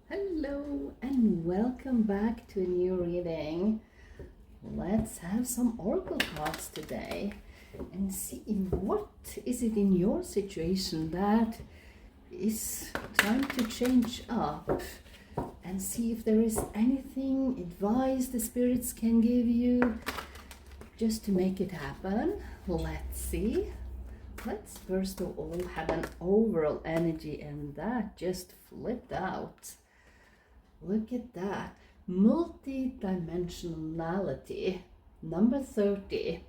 Hello and welcome back to a new reading. Let's have some oracle cards today and see what is it in your situation that is time to change up, and see if there is anything advice the spirits can give you just to make it happen. Let's see. Let's first of all have an overall energy, and that just flipped out. Look at that. Multidimensionality, number 30.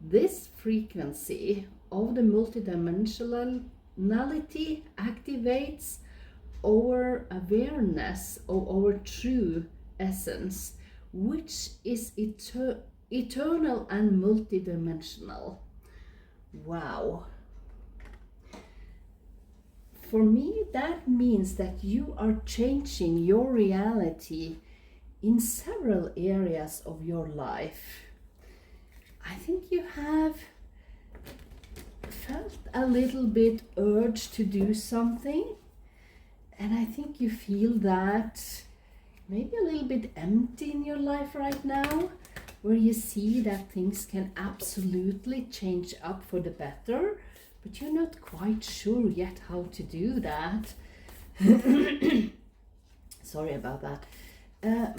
This frequency of the multidimensionality activates our awareness of our true essence, which is eternal and multidimensional. Wow. For me, that means that you are changing your reality in several areas of your life. I think you have felt a little bit urge to do something, and I think you feel that maybe a little bit empty in your life right now, where you see that things can absolutely change up for the better, but you're not quite sure yet how to do that. Sorry about that.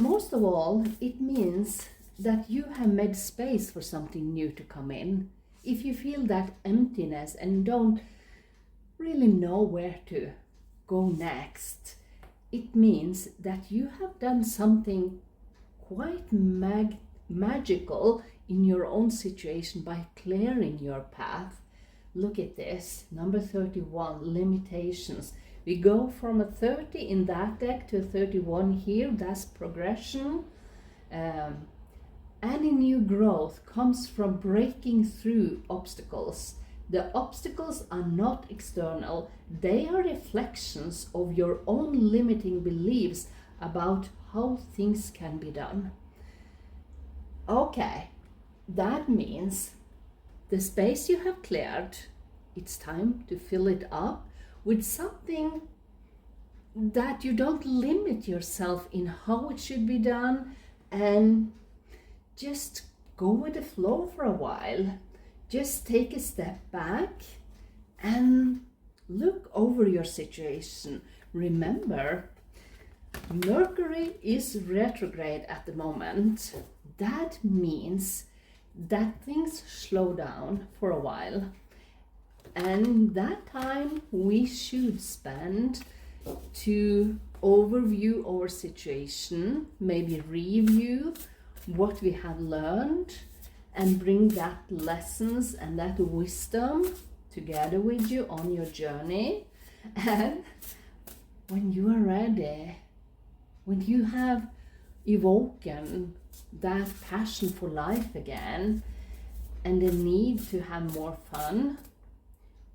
Most of all, it means that you have made space for something new to come in. If you feel that emptiness and don't really know where to go next, it means that you have done something quite magical in your own situation by clearing your path. Look at this, number 31, limitations. We go from a 30 in that deck to a 31 here, that's progression. Any new growth comes from breaking through obstacles. The obstacles are not external, they are reflections of your own limiting beliefs about how things can be done. Okay, that means the space you have cleared, it's time to fill it up with something that you don't limit yourself in how it should be done, and just go with the flow for a while. Just take a step back and look over your situation. Remember, Mercury is retrograde at the moment. That means that things slow down for a while, and that time we should spend to overview our situation, maybe review what we have learned, and bring that lessons and that wisdom together with you on your journey. And when you are ready, when you have evoken that passion for life again and the need to have more fun,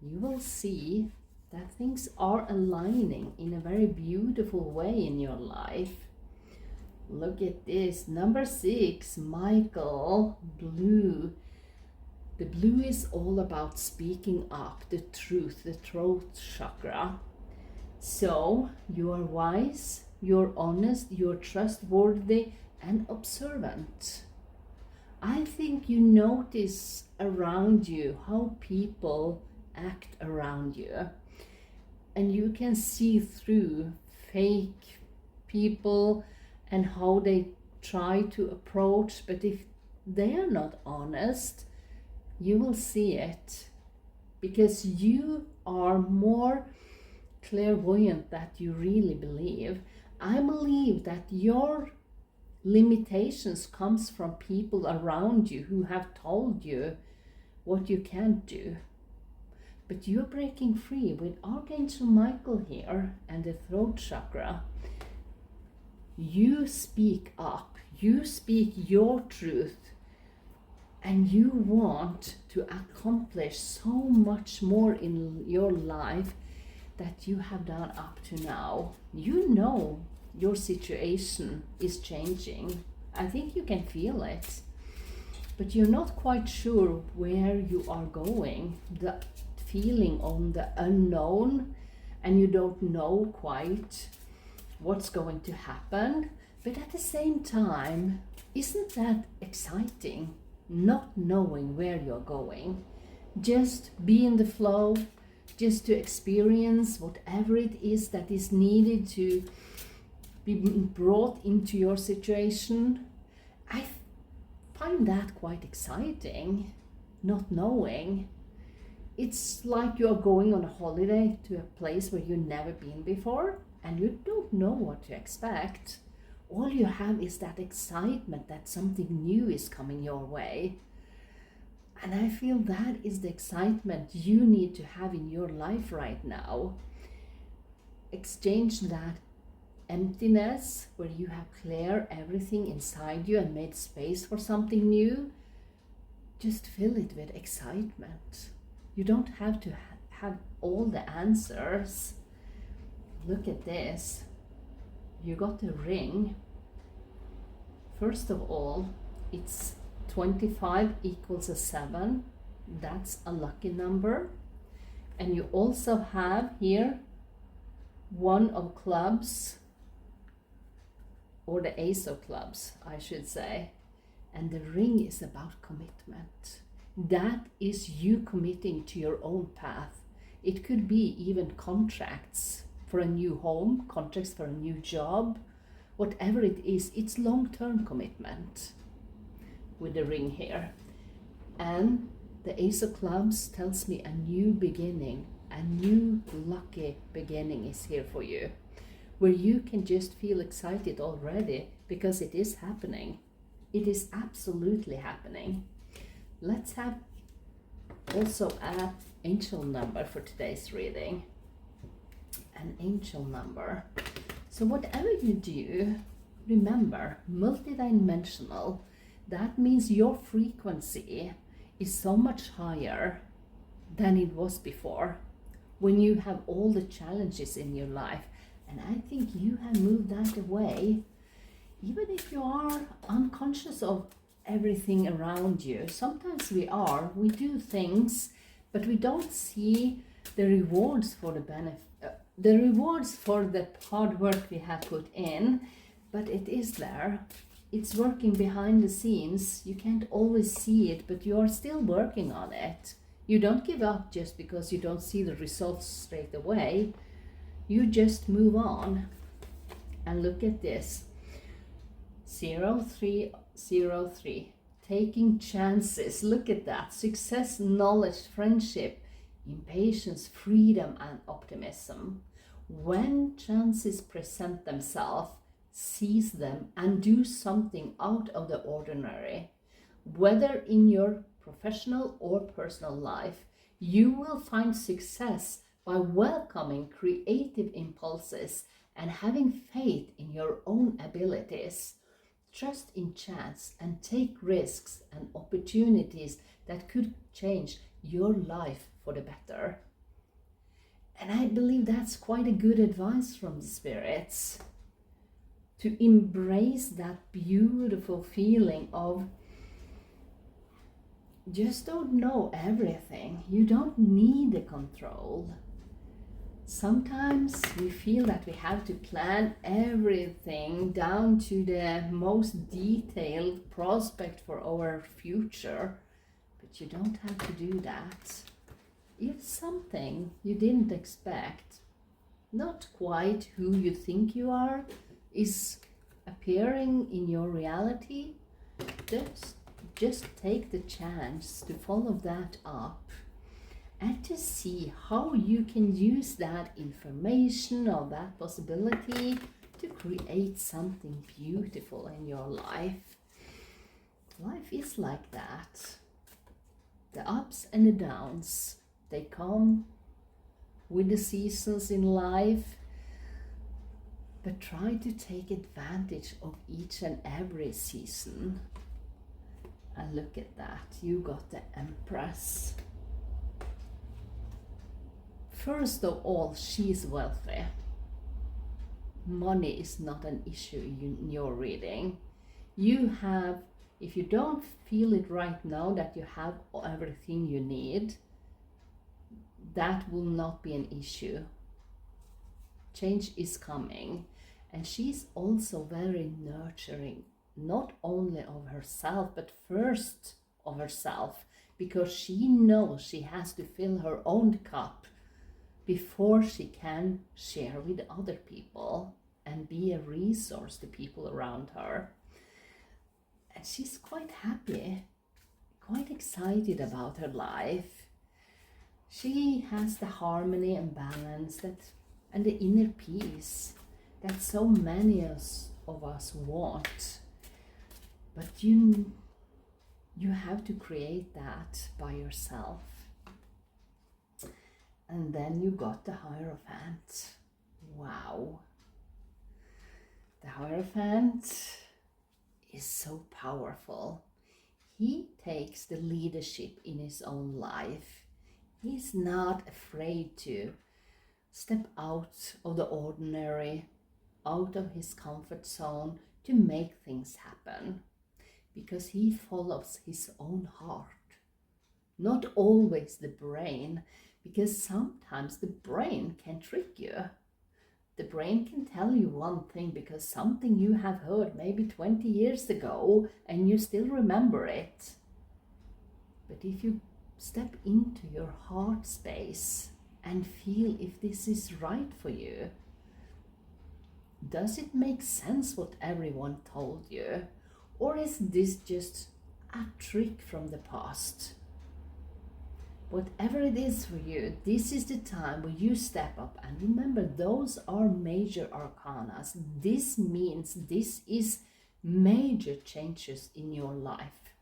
you will see that things are aligning in a very beautiful way in your life. Look at this, number 6, Michael, blue. The blue is all about speaking up the truth, the throat chakra. So you are wise, you're honest, you're trustworthy and observant. I think you notice around you how people act around you, and you can see through fake people and how they try to approach, but if they are not honest, you will see it, because you are more clairvoyant than you really believe. I believe that your limitations comes from people around you who have told you what you can't do. But you're breaking free with Archangel Michael here and the throat chakra. You speak up, you speak your truth, and you want to accomplish so much more in your life that you have done up to now. You know your situation is changing. I think you can feel it, but you're not quite sure where you are going. The feeling on the unknown and you don't know quite what's going to happen. But at the same time, isn't that exciting? Not knowing where you're going. Just be in the flow, just to experience whatever it is that is needed to be brought into your situation. I find that quite exciting, not knowing. It's like you're going on a holiday to a place where you've never been before and you don't know what to expect. All you have is that excitement that something new is coming your way. And I feel that is the excitement you need to have in your life right now. Exchange that emptiness where you have cleared everything inside you and made space for something new. Just fill it with excitement. You don't have to have all the answers. Look at this. You got a ring. First of all, it's 25 equals a 7. That's a lucky number. And you also have here 1 of clubs, or the ace of clubs, I should say. And the ring is about commitment. That is you committing to your own path. It could be even contracts for a new home, contracts for a new job, whatever it is, it's long-term commitment with the ring here. And the ace of clubs tells me a new beginning, a new lucky beginning is here for you, where you can just feel excited already because it is happening. It is absolutely happening. Let's have also an angel number for today's reading. An angel number. So whatever you do, remember, multidimensional, that means your frequency is so much higher than it was before when you have all the challenges in your life. And I think you have moved that away. Even if you are unconscious of everything around you, sometimes we do things, but we don't see the rewards for the rewards for the hard work we have put in, but it is there. It's working behind the scenes. You can't always see it, but you are still working on it. You don't give up just because you don't see the results straight away. You just move on. And look at this. 0303. Taking chances. Look at that. Success, knowledge, friendship, impatience, freedom, and optimism. When chances present themselves, seize them and do something out of the ordinary. Whether in your professional or personal life, you will find success by welcoming creative impulses and having faith in your own abilities. Trust in chance and take risks and opportunities that could change your life for the better. And I believe that's quite a good advice from the spirits. To embrace that beautiful feeling of just don't know everything. You don't need the control. Sometimes we feel that we have to plan everything down to the most detailed prospect for our future, but you don't have to do that. If something you didn't expect, not quite who you think you are, is appearing in your reality, just take the chance to follow that up and to see how you can use that information or that possibility to create something beautiful in your life. Life is like that. The ups and the downs, they come with the seasons in life, but try to take advantage of each and every season. And look at that, you got the Empress. First of all, she's wealthy. Money is not an issue in your reading. You have, if you don't feel it right now that you have everything you need, that will not be an issue. Change is coming. And she's also very nurturing, not only of herself, but first of herself, because she knows she has to fill her own cup before she can share with other people and be a resource to people around her. And she's quite happy, quite excited about her life. She has the harmony and balance and the inner peace that so many of us want. But you have to create that by yourself. And then you got the Hierophant. Wow. The Hierophant is so powerful. He takes the leadership in his own life. He's not afraid to step out of the ordinary, out of his comfort zone to make things happen, because he follows his own heart, not always the brain, because sometimes the brain can trick you. The brain can tell you one thing because something you have heard maybe 20 years ago and you still remember it. But if you step into your heart space and feel if this is right for you, does it make sense what everyone told you? Or is this just a trick from the past? Whatever it is for you, this is the time where you step up. And remember, those are major arcanas. This means this is major changes in your life.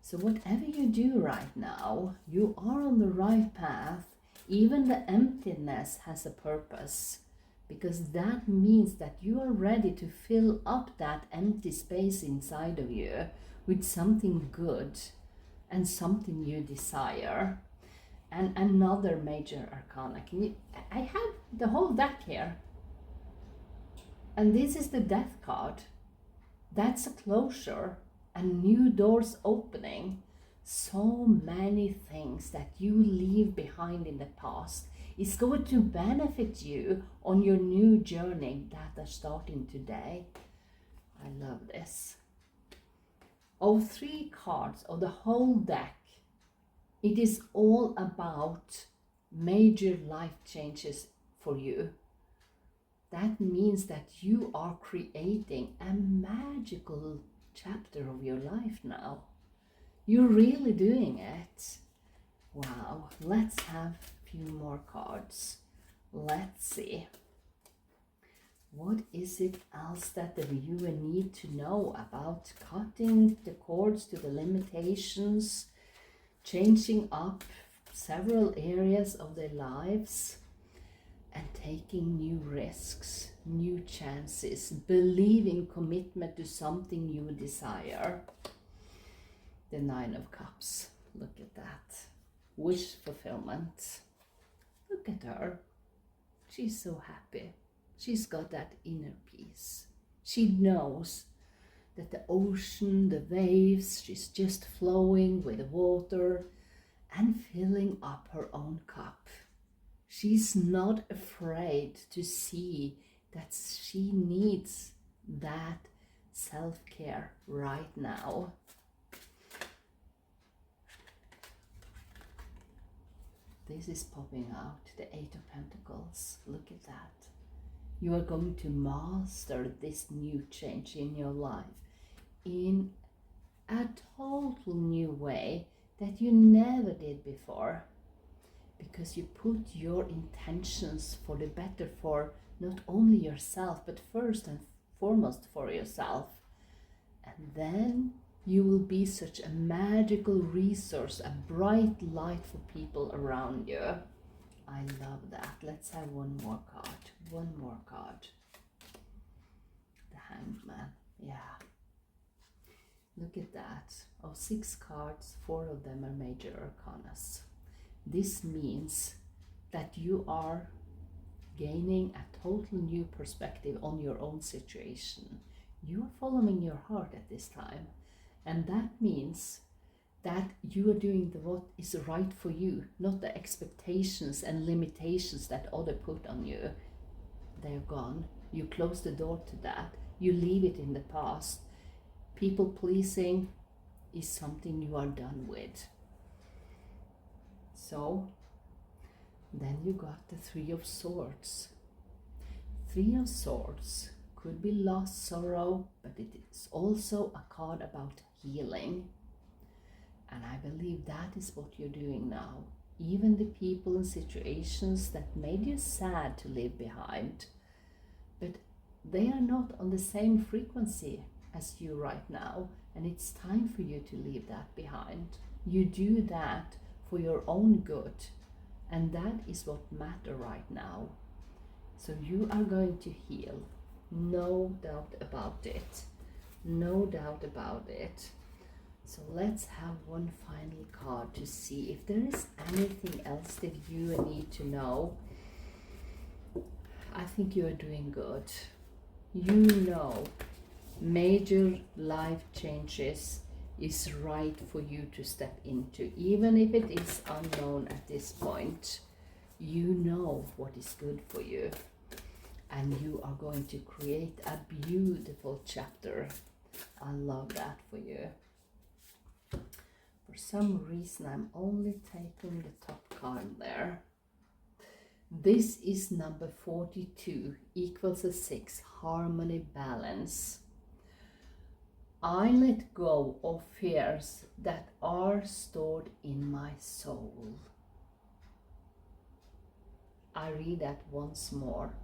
So whatever you do right now, you are on the right path. Even the emptiness has a purpose, because that means that you are ready to fill up that empty space inside of you with something good and something you desire. And another major arcana. I have the whole deck here. And this is the Death card. That's a closure and new doors opening. So many things that you leave behind in the past is going to benefit you on your new journey that are starting today. I love this. Of 3 cards of the whole deck, it is all about major life changes for you. That means that you are creating a magical chapter of your life now. You're really doing it. Wow, let's have a few more cards. Let's see. What is it else that the viewer need to know about cutting the cords to the limitations, changing up several areas of their lives, and taking new risks, new chances, believing commitment to something you desire? The 9 of Cups. Look at that. Wish fulfillment. Look at her. She's so happy. She's got that inner peace. She knows that the ocean, the waves, she's just flowing with the water and filling up her own cup. She's not afraid to see that she needs that self-care right now. This is popping out, the 8 of Pentacles. Look at that. You are going to master this new change in your life in a total new way that you never did before, because you put your intentions for the better for not only yourself, but first and foremost for yourself. And then you will be such a magical resource, a bright light for people around you. I love that. Let's have one more card. One more card. The Hanged Man. Yeah. Look at that. Of 6 cards, 4 of them are major arcanas. This means that you are gaining a total new perspective on your own situation. You are following your heart at this time. And that means that you are doing what is right for you, not the expectations and limitations that other put on you. They're gone. You close the door to that. You leave it in the past. People pleasing is something you are done with. So then you got the Three of Swords. Three of Swords could be loss, sorrow, but it is also a card about healing. And I believe that is what you're doing now. Even the people and situations that made you sad to leave behind, but they are not on the same frequency as you right now, and it's time for you to leave that behind. You do that for your own good, and that is what matters right now. So you are going to heal, no doubt about it. No doubt about it. So let's have one final card to see if there is anything else that you need to know. I think you are doing good. You know, major life changes is right for you to step into, even if it is unknown at this point. You know what is good for you, and you are going to create a beautiful chapter. I love that for you. For some reason, I'm only taking the top card there. This is number 42, equals a 6, harmony, balance. I let go of fears that are stored in my soul. I read that once more.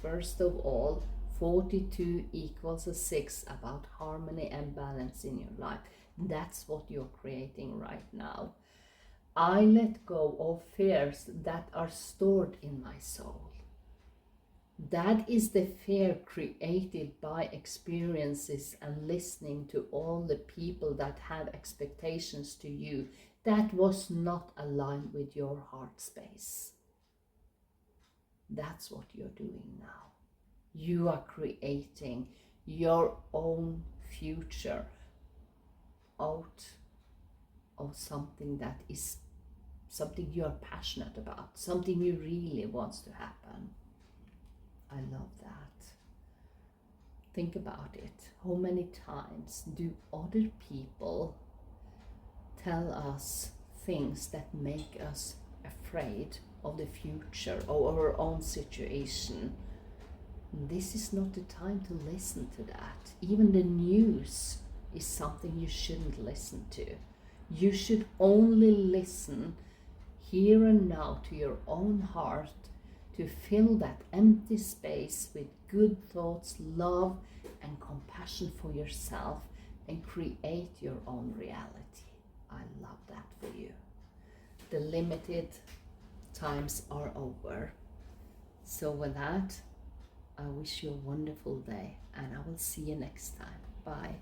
First of all, 42 equals a 6, about harmony and balance in your life. That's what you're creating right now. I let go of fears that are stored in my soul. That is the fear created by experiences and listening to all the people that had expectations to you that was not aligned with your heart space. That's what you're doing now. You are creating your own future out of something that is something you're passionate about, something you really wants to happen. I love that. Think about it. How many times do other people tell us things that make us afraid of the future or our own situation? This is not the time to listen to that. Even the news is something you shouldn't listen to. You should only listen here and now to your own heart, to fill that empty space with good thoughts, love, and compassion for yourself, and create your own reality. I love that for you. The limited times are over. So with that, I wish you a wonderful day, and I will see you next time. Bye.